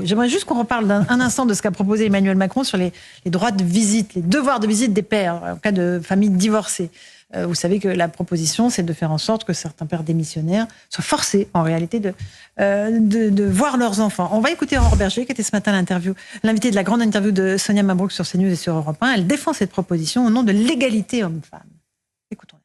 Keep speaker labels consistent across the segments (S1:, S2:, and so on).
S1: J'aimerais juste qu'on reparle un instant de ce qu'a proposé Emmanuel Macron sur les droits de visite, les devoirs de visite des pères en cas de famille divorcée. Vous savez que la proposition, c'est de faire en sorte que certains pères démissionnaires soient forcés, en réalité, de voir leurs enfants. On va écouter Aurore Berger, qui était ce matin l'invité de la grande interview de Sonia Mabrouk sur CNews et sur Europe 1. Elle défend cette proposition au nom de l'égalité homme-femme. Écoutons-la.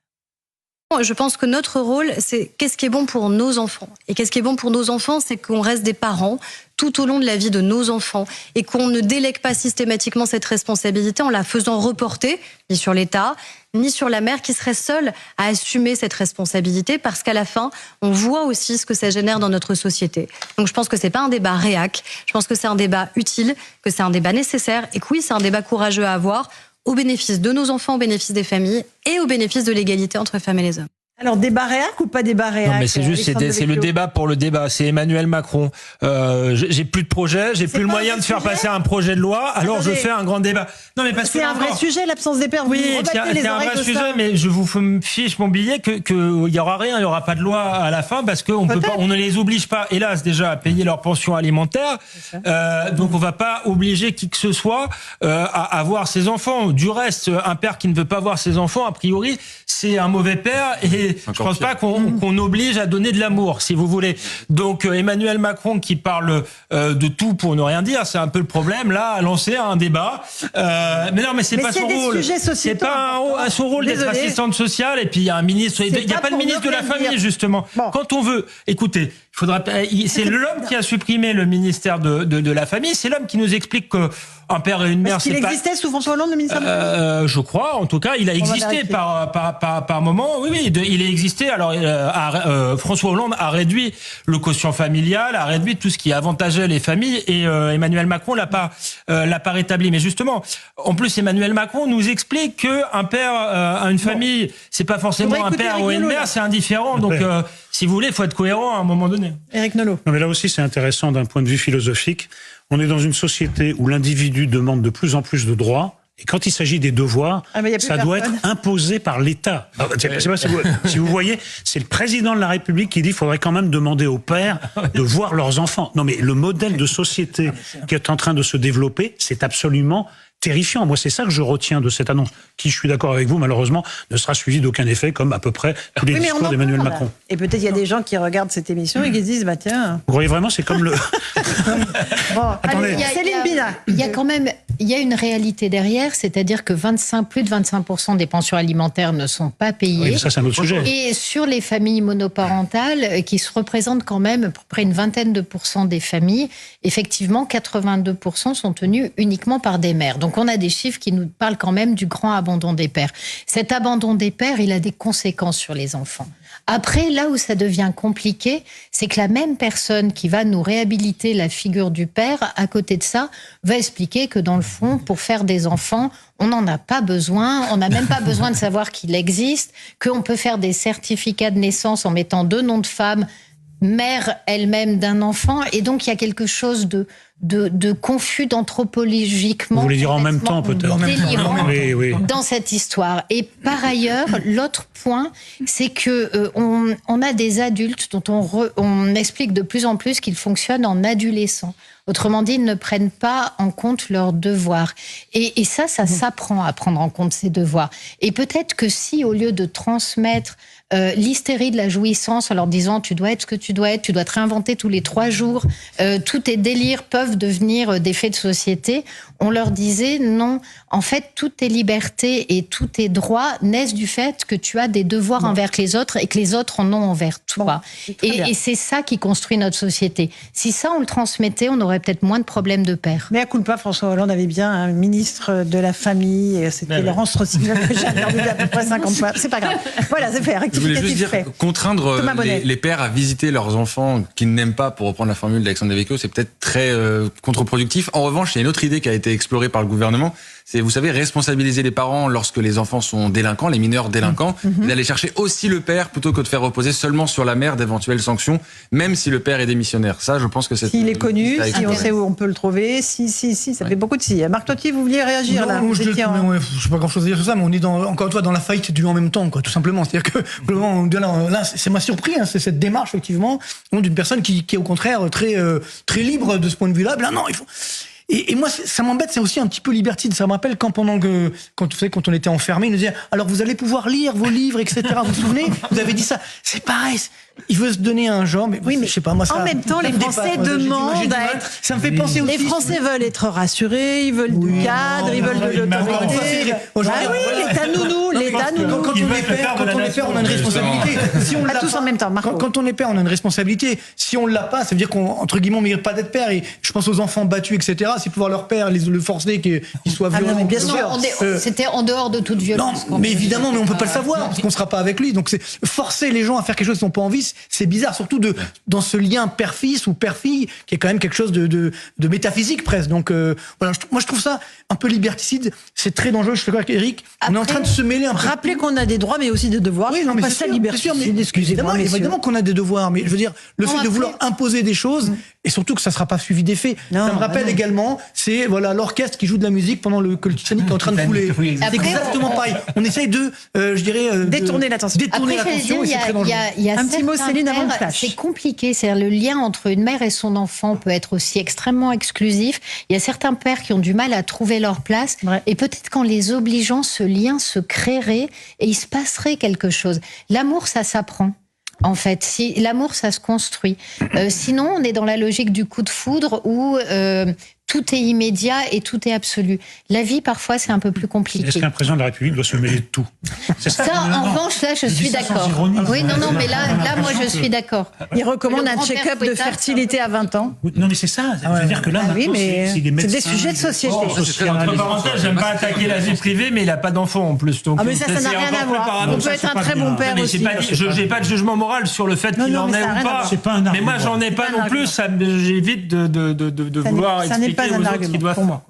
S2: Je pense que notre rôle, c'est qu'est-ce qui est bon pour nos enfants. Et qu'est-ce qui est bon pour nos enfants, c'est qu'on reste des parents tout au long de la vie de nos enfants et qu'on ne délègue pas systématiquement cette responsabilité en la faisant reporter, ni sur l'État, ni sur la mère qui serait seule à assumer cette responsabilité, parce qu'à la fin, on voit aussi ce que ça génère dans notre société. Donc je pense que c'est pas un débat réac, je pense que c'est un débat utile, que c'est un débat nécessaire et que oui, c'est un débat courageux à avoir, au bénéfice de nos enfants, au bénéfice des familles et au bénéfice de l'égalité entre femmes et les hommes.
S1: Alors, débat réac ou pas débat réac?
S3: Non, mais c'est juste, c'est le débat pour le débat. C'est Emmanuel Macron. J'ai plus de projet, j'ai plus le moyen de faire passer un projet de loi, alors je fais un grand débat. Non, mais parce que
S1: c'est un vrai sujet, l'absence des pères.
S3: Oui, c'est un vrai sujet, mais je vous fiche mon billet que il y aura rien, il y aura pas de loi à la fin parce qu'on peut pas, on ne les oblige pas, hélas, déjà à payer leur pension alimentaire. Donc on va pas obliger qui que ce soit à avoir ses enfants. Du reste, un père qui ne veut pas voir ses enfants, a priori, c'est un mauvais père et je pense pas qu'on oblige à donner de l'amour, si vous voulez. Donc Emmanuel Macron qui parle de tout pour ne rien dire, c'est un peu le problème là, a lancé un débat. Mais non, mais c'est pas son rôle. C'est pas son rôle d'être assistante sociale. Et puis il y a un ministre. Il n'y a pas de ministre de la famille justement. Bon. Quand on veut, écoutez. C'est l'homme qui a supprimé le ministère de la famille. C'est l'homme qui nous explique que un père et une mère, c'est pas...
S1: Il existait sous François Hollande, le ministère de la famille.
S3: Je crois, en tout cas, il a existé par moment. Oui, il a existé. Alors, François Hollande a réduit le quotient familial, a réduit tout ce qui avantageait les familles, et Emmanuel Macron l'a pas rétabli. Mais justement, en plus, Emmanuel Macron nous explique que un père à une famille, c'est pas forcément un père ou une mère, c'est indifférent. Donc, si vous voulez, il faut être cohérent à un moment donné.
S1: Éric Nolot.
S4: Non, mais là aussi, c'est intéressant d'un point de vue philosophique. On est dans une société où l'individu demande de plus en plus de droits. Et quand il s'agit des devoirs, ça doit être imposé par l'État. Je sais pas si vous voyez, c'est le président de la République qui dit qu'il faudrait quand même demander aux pères de voir leurs enfants. Non, mais le modèle de société qui est en train de se développer, c'est absolument terrifiant. Moi, c'est ça que je retiens de cette annonce, qui, je suis d'accord avec vous, malheureusement, ne sera suivie d'aucun effet, comme à peu près tous les discours d'Emmanuel Macron.
S1: Et peut-être il y a des gens qui regardent cette émission et qui se disent, bah tiens...
S4: Vous voyez vraiment, c'est comme le...
S1: Bon, attendez, Céline Bina.
S5: Il y a une réalité derrière, c'est-à-dire que plus de 25% des pensions alimentaires ne sont pas payées.
S4: Oui, ça, c'est un autre sujet.
S5: Et sur les familles monoparentales, qui se représentent quand même à peu près une vingtaine de pourcents des familles, effectivement, 82% sont tenues uniquement par des mères. Donc on a des chiffres qui nous parlent quand même du grand abandon des pères. Cet abandon des pères, il a des conséquences sur les enfants. Après, là où ça devient compliqué, c'est que la même personne qui va nous réhabiliter la figure du père, à côté de ça, va expliquer que dans le fond, pour faire des enfants, on n'en a pas besoin, on n'a même pas besoin de savoir qu'il existe, qu'on peut faire des certificats de naissance en mettant 2 noms de femmes, mère elle-même d'un enfant, et donc il y a quelque chose de confus d'anthropologiquement.
S4: Vous voulez dire en même temps, peut-être.
S5: Oui. Dans cette histoire. Et par ailleurs, l'autre point, c'est que on a des adultes dont on explique de plus en plus qu'ils fonctionnent en adolescents. Autrement dit, ils ne prennent pas en compte leurs devoirs. Et ça s'apprend à prendre en compte ces devoirs. Et peut-être que si, au lieu de transmettre l'hystérie de la jouissance en leur disant tu dois être ce que tu dois être, tu dois te réinventer tous les 3 jours, tous tes délires peuvent devenir des faits de société, on leur disait non, en fait toutes tes libertés et tous tes droits naissent du fait que tu as des devoirs envers les autres et que les autres en ont envers toi. Et c'est ça qui construit notre société. Si ça on le transmettait, on aurait peut-être moins de problèmes de père.
S1: Mais à coup de pas, François Hollande avait bien un ministre de la famille, c'était Laurence Rossignol que j'ai perdu à peu près 50 fois. C'est pas grave. Voilà, c'est fait.
S6: Je voulais juste dire, contraindre les pères à visiter leurs enfants qu'ils n'aiment pas, pour reprendre la formule d'Alexandre Devecchio, c'est peut-être très contre-productif. En revanche, il y a une autre idée qui a été explorée par le gouvernement, c'est, vous savez, responsabiliser les parents lorsque les enfants sont délinquants, les mineurs délinquants, et d'aller chercher aussi le père plutôt que de faire reposer seulement sur la mère d'éventuelles sanctions, même si le père est démissionnaire. Ça, je pense que c'est...
S1: S'il est connu, si on sait où on peut le trouver, ça fait beaucoup de si. Marc Toiti, vous vouliez réagir là?
S7: Je sais pas grand-chose à dire sur ça, mais on est encore une fois dans la faillite du en même temps, quoi, tout simplement. C'est-à-dire que là, c'est m'a surpris, hein, c'est cette démarche effectivement d'une personne qui est au contraire très libre de ce point de vue-là. Là, non, il faut. Et moi, ça m'embête, c'est aussi un petit peu libertine. Ça me rappelle quand on était enfermés, ils nous disaient alors vous allez pouvoir lire vos livres, etc. Vous vous souvenez? Vous avez dit ça. C'est pareil. Il veut se donner un genre, mais oui, mais je sais pas moi. Ça,
S1: en même temps, les Français demandent à être.
S7: Ça me fait penser aussi.
S1: Les Français veulent être rassurés, ils veulent du cadre, ils veulent de l'autorité. Ah oui, l'État nounou, l'État nounou.
S7: Quand on est père, on a une responsabilité. Si on l'a
S1: tous en même temps, Marco.
S7: Quand on est père, on a une responsabilité. Si on l'a pas, ça veut dire qu'on entre guillemets on mérite pas d'être père. Et je pense aux enfants battus, etc. Si pouvoir leur père le forcer qu'ils soient violents.
S1: Bien sûr,
S5: c'était en dehors de toute violence.
S7: Non, mais évidemment, mais on peut pas le savoir parce qu'on sera pas avec lui. Donc c'est forcer les gens à faire quelque chose qu'ils n'ont pas envie, c'est bizarre, surtout dans ce lien père-fils ou père-fille qui est quand même quelque chose de métaphysique presque. Donc voilà, moi je trouve ça un peu liberticide. C'est très dangereux. Je suis d'accord avec Eric. On est en train de se mêler un peu.
S1: Rappeler qu'on a des droits, mais aussi des devoirs.
S7: Oui, non, mais c'est ça, liberticide. Excusez-moi, évidemment qu'on a des devoirs, mais je veux dire, le fait de vouloir imposer des choses. Et surtout que ça ne sera pas suivi d'effet. Ça me rappelle également, c'est l'orchestre qui joue de la musique pendant que le Titanic est en train de couler. C'est exactement pareil. On essaye de,
S1: détourner l'attention.
S7: Détourner l'attention, et c'est très dangereux.
S5: Il y a
S1: un petit mot, Céline, avant le flash.
S5: C'est compliqué. C'est-à-dire, le lien entre une mère et son enfant peut être aussi extrêmement exclusif. Il y a certains pères qui ont du mal à trouver leur place. Ouais. Et peut-être qu'en les obligeant, ce lien se créerait et il se passerait quelque chose. L'amour, ça s'apprend. En fait, si l'amour, ça se construit. Sinon, on est dans la logique du coup de foudre où tout est immédiat et tout est absolu. La vie, parfois, c'est un peu plus compliqué.
S4: Est-ce qu'un président de la République doit se mêler de tout?
S5: Ça, en revanche, là, je suis d'accord. Oui, non, mais là, moi, je suis d'accord.
S1: Il recommande un check-up de fertilité à 20 ans.
S4: Non, mais c'est ça. C'est-à-dire que là,
S1: oui, mais c'est des sujets de société.
S3: Entre parenthèses, j'aime pas attaquer la vie privée, mais il n'a pas d'enfant en plus. Donc,
S1: mais ça n'a rien à voir. On peut être un très bon père aussi.
S3: J'ai pas de jugement moral sur le fait qu'il en ait ou pas. Mais moi, j'en ai pas non plus. J'évite de vouloir expliquer aux autres ce qu'ils doivent faire.